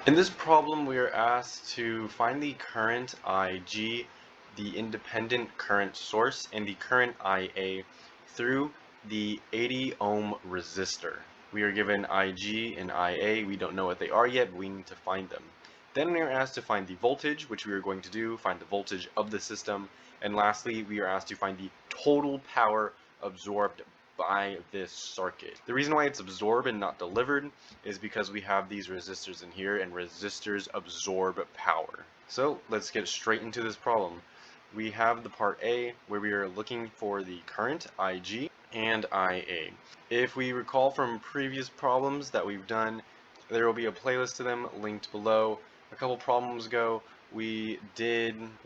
In this problem, we are asked to find the current Ig, the independent current source, and the current Ia through the 80 ohm resistor. We are given Ig and Ia. We don't know what they are yet, but we need to find them. Then we are asked to find the voltage, which we are going to do, find the voltage of the system, and lastly, we are asked to find the total power absorbed by this circuit. The reason why it's absorbed and not delivered is because we have these resistors in here, and resistors absorb power. So let's get straight into this problem. We have the part A where we are looking for the current Ig and Ia. If we recall from previous problems that we've done, there will be a playlist to them linked below. A couple problems ago, we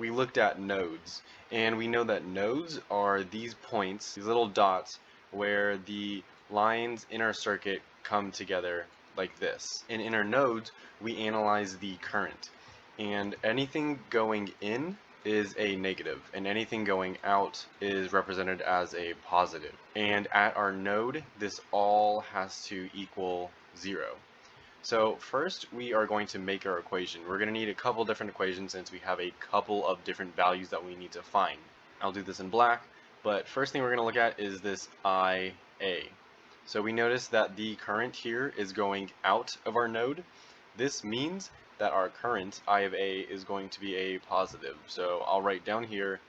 looked at nodes, and we know that nodes are these points, these little dots, where the lines in our circuit come together like this. And in our nodes, we analyze the current. And anything going in is a negative, and anything going out is represented as a positive. And at our node, this all has to equal 0. So first, we are going to make our equation. We're going to need a couple different equations since we have a couple of different values that we need to find. I'll do this in black, but first thing we're going to look at is this IA. So we notice that the current here is going out of our node. This means that our current, I of A, is going to be a positive. So I'll write down here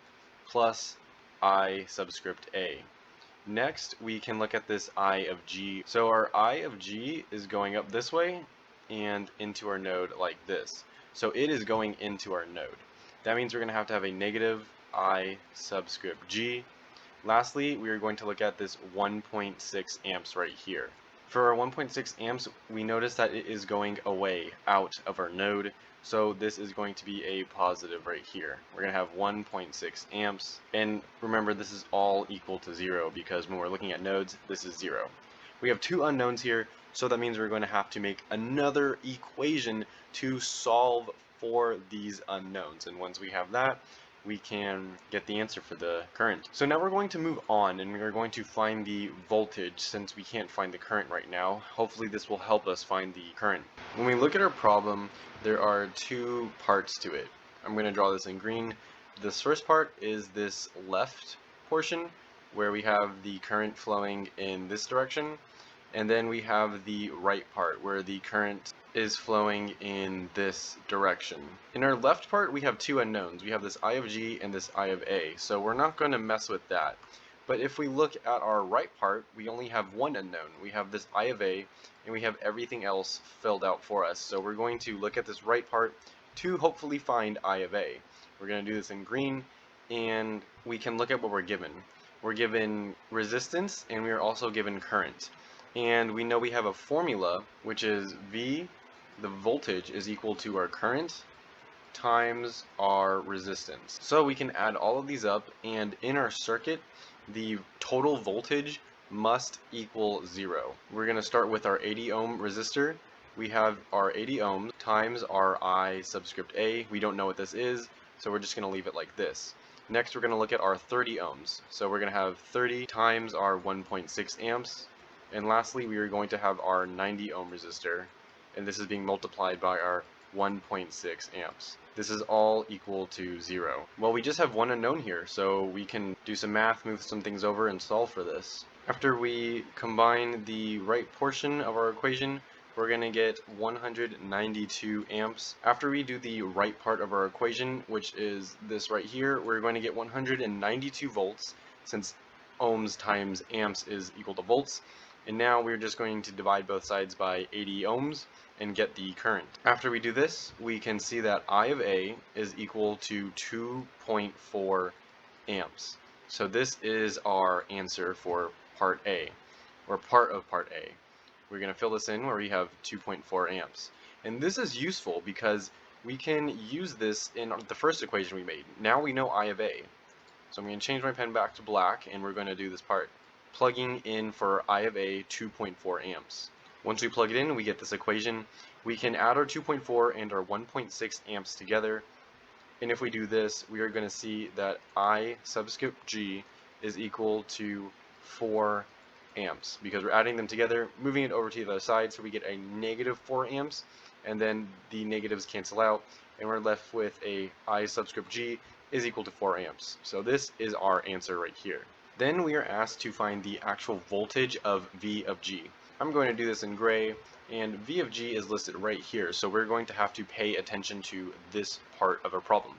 plus I subscript A. Next, we can look at this I of G. So our I of G is going up this way and into our node like this. So it is going into our node. That means we're going to have a negative I subscript G. Lastly, we are going to look at this 1.6 amps right here. For our 1.6 amps, we notice that it is going away out of our node. So this is going to be a positive right here. We're going to have 1.6 amps. And remember, this is all equal to 0 because when we're looking at nodes, this is 0. We have two unknowns here, so that means we're going to have to make another equation to solve for these unknowns. And once we have that, we can get the answer for the current. So now we're going to move on and we're going to find the voltage since we can't find the current right now. Hopefully this will help us find the current. When we look at our problem, there are two parts to it. I'm going to draw this in green. This first part is this left portion where we have the current flowing in this direction, and then we have the right part where the current is flowing in this direction. In our left part, we have two unknowns. We have this I of G and this I of A, so we're not going to mess with that. But if we look at our right part, we only have one unknown. We have this I of A, and we have everything else filled out for us. So we're going to look at this right part to hopefully find I of A. We're going to do this in green, and we can look at what we're given. We're given resistance, and we are also given current. And we know we have a formula, which is V, the voltage, is equal to our current times our resistance. So we can add all of these up, and in our circuit, the total voltage must equal 0. We're going to start with our 80 ohm resistor. We have our 80 ohms times our I subscript A. We don't know what this is, so we're just going to leave it like this. Next, we're going to look at our 30 ohms. So we're going to have 30 times our 1.6 amps. And lastly, we are going to have our 90 ohm resistor, and this is being multiplied by our 1.6 amps. This is all equal to 0. Well, we just have one unknown here, so we can do some math, move some things over, and solve for this. After we combine the right portion of our equation, we're going to get 192 amps. After we do the right part of our equation, which is this right here, we're going to get 192 volts, since ohms times amps is equal to volts. And now we're just going to divide both sides by 80 ohms and get the current. After we do this, we can see that I of A is equal to 2.4 amps. So this is our answer for part A, or part of part A. We're going to fill this in where we have 2.4 amps. And this is useful because we can use this in the first equation we made. Now we know I of A. So I'm going to change my pen back to black, and we're going to do this part. Plugging in for I of A 2.4 amps. Once we plug it in, we get this equation. We can add our 2.4 and our 1.6 amps together, and if we do this, we are going to see that I subscript G is equal to 4 amps because we're adding them together, moving it over to the other side, so we get a negative 4 amps, and then the negatives cancel out, and we're left with a I subscript G is equal to 4 amps. So this is our answer right here. Then we are asked to find the actual voltage of V of G. I'm going to do this in gray, and V of G is listed right here, so we're going to have to pay attention to this part of our problem.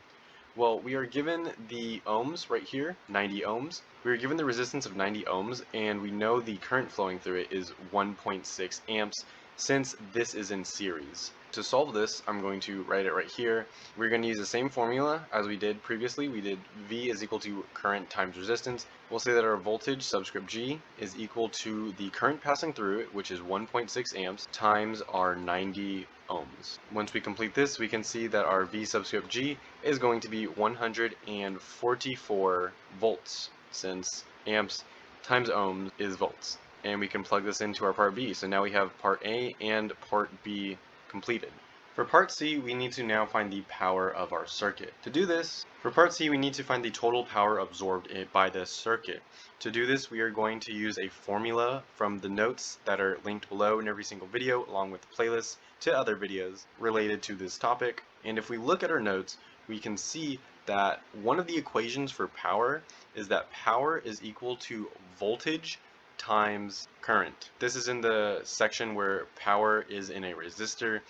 Well, we are given the ohms right here, 90 ohms. We are given the resistance of 90 ohms, and we know the current flowing through it is 1.6 amps since this is in series. To solve this, I'm going to write it right here. We're going to use the same formula as we did previously. We did V is equal to current times resistance. We'll say that our voltage subscript G is equal to the current passing through it, which is 1.6 amps, times our 90 ohms. Once we complete this, we can see that our V subscript G is going to be 144 volts, since amps times ohms is volts. And we can plug this into our part B. So now we have part A and part B completed. For part C, we need to now find the power of our circuit. To do this, for part C, we need to find the total power absorbed by the circuit. To do this, we are going to use a formula from the notes that are linked below in every single video, along with playlists to other videos related to this topic. And if we look at our notes, we can see that one of the equations for power is that power is equal to voltage times current. This is in the section where power is in a resistor,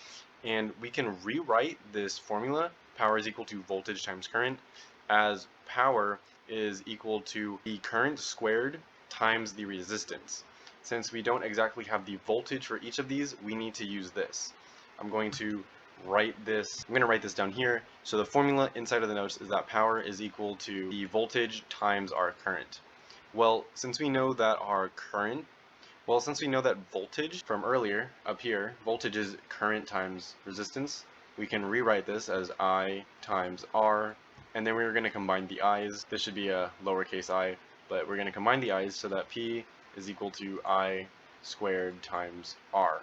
and we can rewrite this formula, power is equal to voltage times current, as power is equal to the current squared times the resistance. Since we don't exactly have the voltage for each of these, we need to use this. I'm going to write this down here. So the formula inside of the notes is that power is equal to the voltage times our current. Well, since we know that voltage from earlier up here, voltage is current times resistance, we can rewrite this as I times R, and then we're going to combine the I's. This should be a lowercase I, but we're going to combine the I's so that P is equal to I squared times R.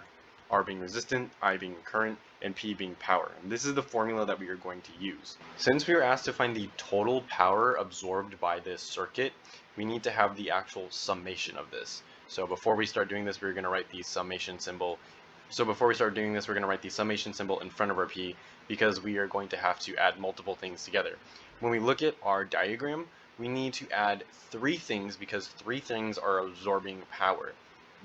R being resistant, I being current, and P being power. And this is the formula that we are going to use. Since we are asked to find the total power absorbed by this circuit, we need to have the actual summation of this. So before we start doing this, we're going to write the summation symbol. in front of our P, because we are going to have to add multiple things together. When we look at our diagram, we need to add 3 things because 3 things are absorbing power.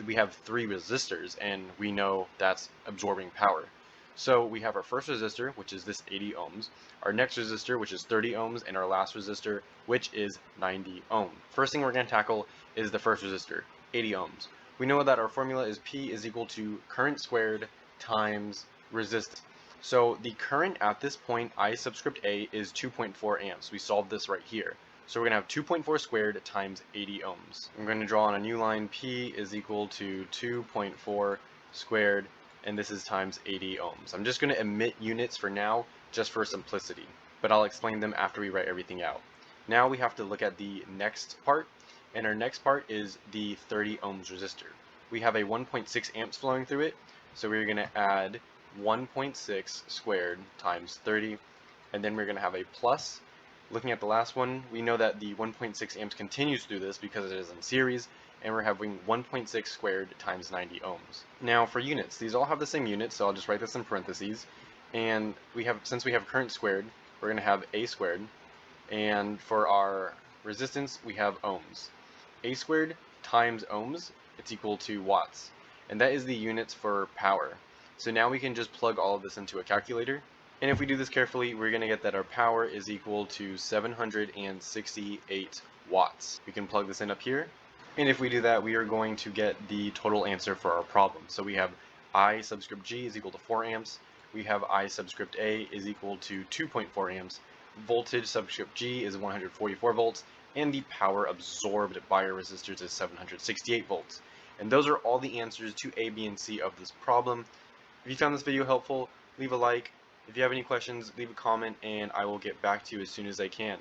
We have 3 resistors, and we know that's absorbing power. So we have our first resistor, which is this 80 ohms, our next resistor, which is 30 ohms, and our last resistor, which is 90 ohms. First thing we're going to tackle is the first resistor, 80 ohms. We know that our formula is P is equal to current squared times resistance. So the current at this point, I subscript A, is 2.4 amps. We solved this right here. So we're going to have 2.4 squared times 80 ohms. I'm going to draw on a new line. P is equal to 2.4 squared, and this is times 80 ohms. I'm just going to omit units for now, just for simplicity, but I'll explain them after we write everything out. Now we have to look at the next part, and our next part is the 30 ohms resistor. We have a 1.6 amps flowing through it, so we're going to add 1.6 squared times 30, and then we're going to have a plus. Looking at the last one, we know that the 1.6 amps continues through this because it is in series, and we're having 1.6 squared times 90 ohms. Now for units, these all have the same units, so I'll just write this in parentheses. And since we have current squared, we're going to have A squared, and for our resistance, we have ohms. A squared times ohms, it's equal to watts, and that is the units for power. So now we can just plug all of this into a calculator, and if we do this carefully, we're going to get that our power is equal to 768 watts. We can plug this in up here, and if we do that, we are going to get the total answer for our problem. So we have I subscript G is equal to 4 amps, we have I subscript A is equal to 2.4 amps, voltage subscript G is 144 volts, and the power absorbed by our resistors is 768 volts. And those are all the answers to A, B, and C of this problem. If you found this video helpful, leave a like. If you have any questions, leave a comment, and I will get back to you as soon as I can.